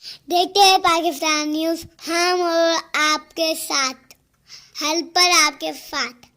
देखते हैं पाकिस्तान न्यूज़, हम और आपके साथ, हेल्पर आपके साथ।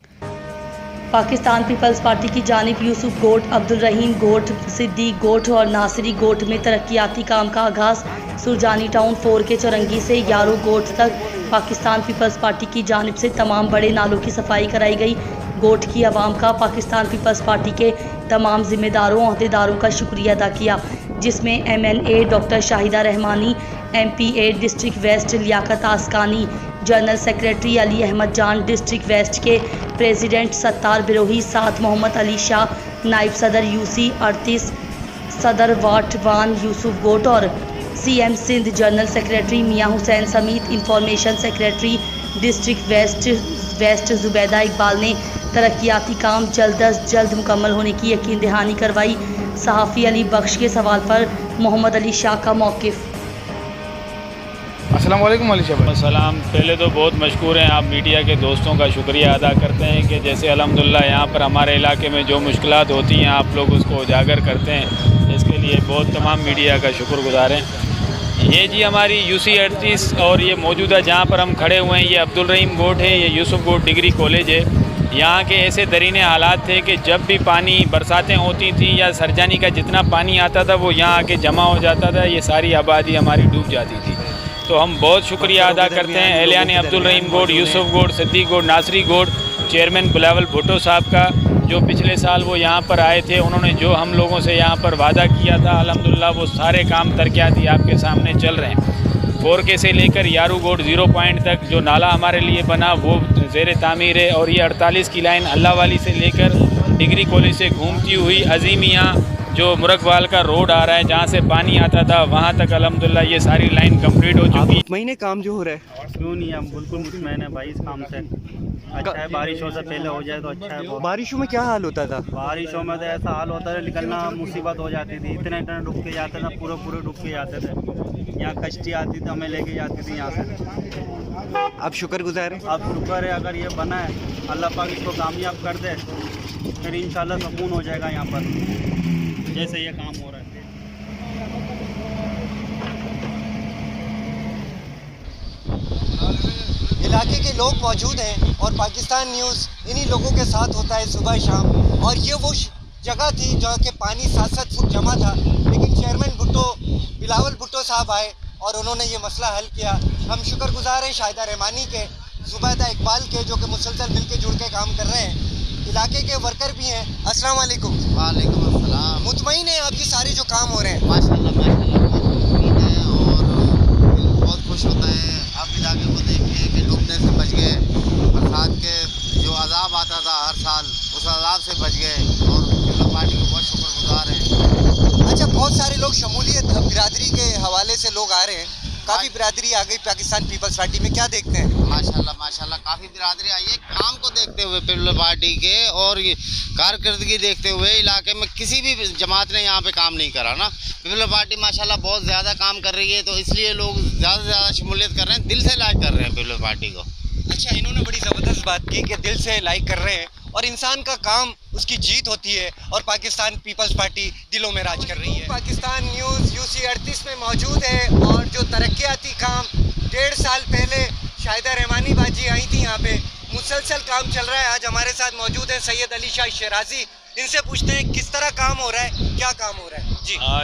पाकिस्तान पीपल्स पार्टी की जानिब यूसुफ गोट, अब्दुल रहीम गोट, सिद्दीक गोट और नासिरी गोट में तरक्याती काम का आगाज़। सुरजानी टाउन 4 के चौरंगी से यारू गोट तक पाकिस्तान पीपल्स पार्टी की जानिब से तमाम बड़े नालों की सफाई कराई गई। गोट की आवाम का पाकिस्तान पीपल्स पार्टी के तमाम जिम्मेदारों अहदेदारों का शुक्रिया अदा किया, जिसमें MNA doctor Shahida Rahmani, MPA district west Liaquat Askani, general secretary Ali Ahmed Jan, district west के प्रेसिडेंट सत्तार बिरोही, साथ मोहम्मद अली शाह, नायब सदर UC 38, सदर वाट 1 यूसुफ गोट और CM Sindh general secretary Mian Hussain समेत information secretary district west Zubaida Iqbal ने तरक्याती काम जल्द अज जल्द मुकम्मल होने की यकीन दहानी करवाई। सहाफ़ी अली बख्श के सवाल पर मोहम्मद अली शाह का मौक़िफ़। अस्सलाम वालेकुम अली शाह। अस्सलाम। पहले तो बहुत मशकूर हैं, आप मीडिया के दोस्तों का शुक्रिया अदा करते हैं कि जैसे अल्हम्दुलिल्लाह यहाँ पर हमारे इलाके में जो मुश्किलात होती हैं आप लोग उसको उजागर करते हैं, इसके लिए बहुत तमाम मीडिया का शुक्रगुज़ार हैं। ये जी हमारी UC 38 और ये मौजूदा जहाँ पर हम खड़े हुए हैं ये अब्दुल रहीम गोट है, ये यूसुफ गोट डिग्री कॉलेज है। यहाँ के ऐसे दरीने हालात थे कि जब भी पानी बरसातें होती थी या सरजानी का जितना पानी आता था वो यहाँ आके जमा हो जाता था, ये सारी आबादी हमारी डूब जाती थी। तो हम बहुत शुक्रिया अदा करते हैं एहलियान अब्दुल रहीम गोट, यूसुफ गोट, सिद्दीक गोट, नासिरी गोट, चेयरमैन बिलावल भुट्टो साहब का, जो पिछले साल वो यहाँ पर आए थे। उन्होंने जो हम लोगों से यहाँ पर वादा किया था अल्हम्दुलिल्लाह वो सारे काम तरक्याती आपके सामने चल रहे हैं। 4K से लेकर यारू गोट 0 पॉइंट तक जो नाला हमारे लिए बना वो ज़ेर तामीर है, और ये 48 की लाइन अल्लाह वाली से लेकर डिग्री कॉलेज से घूमती हुई अजीमिया जो मुरकवाल का रोड आ रहा है जहाँ से पानी आता था वहाँ तक अल्हम्दुलिल्लाह ये सारी लाइन कंप्लीट हो चुकी है। महीने काम जो हो रहा है क्यों नहीं, हम बिल्कुल मुतमईन है भाई इस काम से। अच्छा है, बारिशों से पहले हो जाए तो अच्छा है। बहुत बारिशों में क्या हाल होता था? बारिशों में तो ऐसा हाल होता है, निकलना मुसीबत हो जाती थी। इतने डूब के जाते थे, पूरे डूब के जाते थे। यहाँ कश्ती आती थी, हमें लेके जाती थी यहाँ से। आप शुक्रगुजार हैं? अब शुक्र है, अगर ये बना है अल्लाह पाक इसको कामयाब कर दे फिर इंशाल्लाह सुकून हो जाएगा यहाँ पर, जैसे ये काम हो रहा है। इलाके के लोग मौजूद हैं और पाकिस्तान न्यूज़ इन्हीं लोगों के साथ होता है सुबह शाम। और ये वो जगह थी जहाँ के पानी 7-7 फुट जमा था, लेकिन चेयरमैन बिलावल भुट्टो साहब आए और उन्होंने ये मसला हल किया। हम शुक्रगुजार हैं शाहिदा रहमानी के, जुबैदा इकबाल के, जो कि मुसलसल मिल के जुड़ के काम कर रहे हैं। इलाके के वर्कर भी हैं। अस्सलाम वालेकुम। वालेकुम अस्सलाम। मुतमईन है आपके सारे जो काम हो रहे हैं? माशाल्लाह बहुत उम्मीद है और दिल बहुत खुश होता है अब इलाके को देख के कि डूबने से बच गए, बरसात के जो अजाब आता था हर साल उस अजाब से बच गए, और पीपल्स पार्टी के बहुत शुक्रगुजार हैं। अच्छा, बहुत सारे लोग शमूलियत बिरादरी के हवाले से लोग आ रहे हैं, काफ़ी बिरादरी आ गई पाकिस्तान पीपल्स पार्टी में, क्या देखते हैं? माशाल्लाह काफ़ी बिरादरी आई है काम को देखते हुए पीपल्स पार्टी के, और कारकर्दगी देखते हुए इलाके में किसी भी जमात ने यहाँ पे काम नहीं करा ना। पीपल्स पार्टी माशाल्लाह बहुत ज़्यादा काम कर रही है, तो इसलिए लोग ज़्यादा से ज़्यादा शमूलियत कर रहे हैं, दिल से लाइक कर रहे हैं पीपल्स पार्टी को। अच्छा, इन्होंने बड़ी ज़बरदस्त बात की कि दिल से लाइक कर रहे हैं और इंसान का काम उसकी जीत होती है, और पाकिस्तान पीपल्स पार्टी दिलों में राज कर रही है। पाकिस्तान न्यूज़ UC 38 में मौजूद है, और जो तरक्याती काम 1.5 साल पहले शाहिदा रहमानी बाजी आई थी यहाँ पे, मुसलसल काम चल रहा है। आज हमारे साथ मौजूद है सैयद अली शाह शराजी, इनसे पूछते हैं किस तरह काम हो रहा है, क्या काम हो रहा है।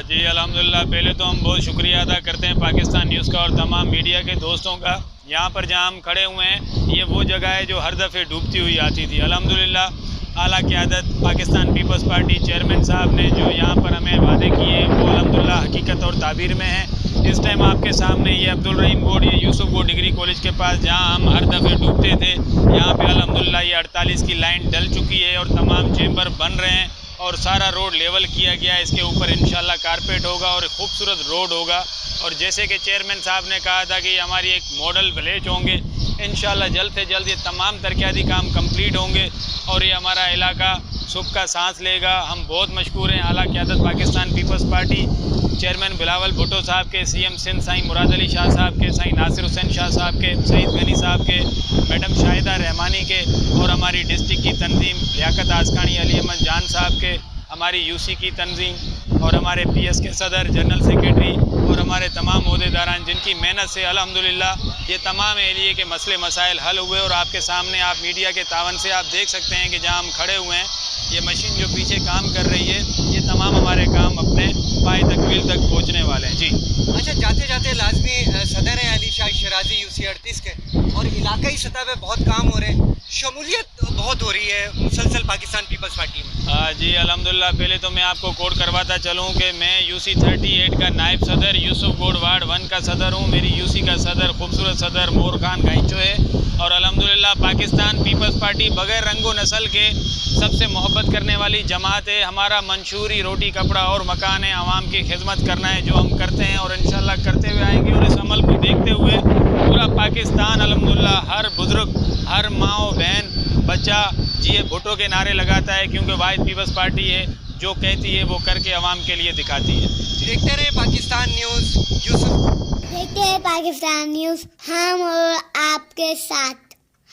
जी अल्हम्दुलिल्लाह, पहले तो हम बहुत शुक्रिया अदा करते हैं पाकिस्तान न्यूज़ का और तमाम मीडिया के दोस्तों का। यहाँ पर जहाँ हम खड़े हुए हैं ये वो जगह है जो हर दफ़े डूबती हुई आती थी। अल्हम्दुलिल्लाह आला क़यादत पाकिस्तान पीपल्स पार्टी चेयरमैन साहब ने जो यहाँ पर हमें वादे किए वो अल्हम्दुलिल्लाह हकीकत और ताबीर में है। इस टाइम आपके सामने ये अब्दुल रहीम गोट, ये यूसुफ गोट डिग्री कॉलेज के पास जहाँ हम हर दफ़े डूबते थे, यहाँ पे अल्हम्दुलिल्लाह ये 48 की लाइन डल चुकी है और तमाम चेम्बर बन रहे हैं और सारा रोड लेवल किया गया है। इसके ऊपर इंशाल्लाह कारपेट होगा और खूबसूरत रोड होगा, और जैसे कि चेयरमैन साहब ने कहा था कि हमारी एक मॉडल विलेज होंगे, इंशाल्लाह जल्द से जल्द ये तमाम तरक्याती काम कंप्लीट होंगे और ये हमारा इलाका सुख का सांस लेगा। हम बहुत मशहूर हैं आला क़यादत Pakistan Peoples Party, chairman Bilawal Bhutto साहब के, CM सिंध साईं मुराद अली शाह साहब के, साईं नासिर हुसैन शाह साहब के, सईद गनी साहब के, मैडम शाहिदा रहमानी के, और हमारी डिस्ट्रिक्ट की तंजीम लियाकत आसकानी अली अहमद जान साहब के, हमारी UC की तंजीम और हमारे PS के सदर जनरल सेक्रेटरी और और हमारे तमाम ओहदेदारान जिनकी मेहनत से अल्हम्दुलिल्लाह ये तमाम एरिए के मसले मसाइल हल हुए। और आपके सामने आप मीडिया के तावन से आप देख सकते हैं कि जहां हम खड़े हुए हैं ये मशीन जो पीछे काम कर रही है, ये तमाम हमारे काम अपने पाए तकमील तक पहुंचने वाले हैं। जी अच्छा, जाते जाते लाजमी सदर हैं अली शाह शराजी UC 38 के, और इलाकाई सतह पे बहुत काम हो रहे हैं, शमूलियत बहुत हो रही है मुसलसल पाकिस्तान पीपल्स पार्टी में। जी अल्हम्दुलिल्लाह, पहले तो मैं आपको कोड करवाता चलूँ कि मैं UC 38 का नायब सदर यूसुफ गोड वार्ड 1 का सदर हूँ। मेरी UC का सदर खूबसूरत सदर मोर खान गाइचो है। और अल्हम्दुलिल्लाह पाकिस्तान पीपल्स पार्टी बग़ैर रंगो नस्ल के सबसे मोहब्बत करने वाली जमात है। हमारा मंशूरी रोटी कपड़ा और मकान है, आवाम की खिदमत करना है, जो हम करते हैं और इंशाल्लाह करते हुए आएंगे। और इस अमल को देखते हुए पूरा पाकिस्तान अल्हम्दुलिल्लाह हर बुज़ुर्ग, हर माँ बहन, बच्चा जी भुट्टो के नारे लगाता है, क्योंकि वाहिद पीपल्स पार्टी है जो कहती है वो करके आवाम के लिए दिखाती है। देखते रहे पाकिस्तान न्यूज़। यूसुफ देखते हैं पाकिस्तान न्यूज़, हम और आपके साथ।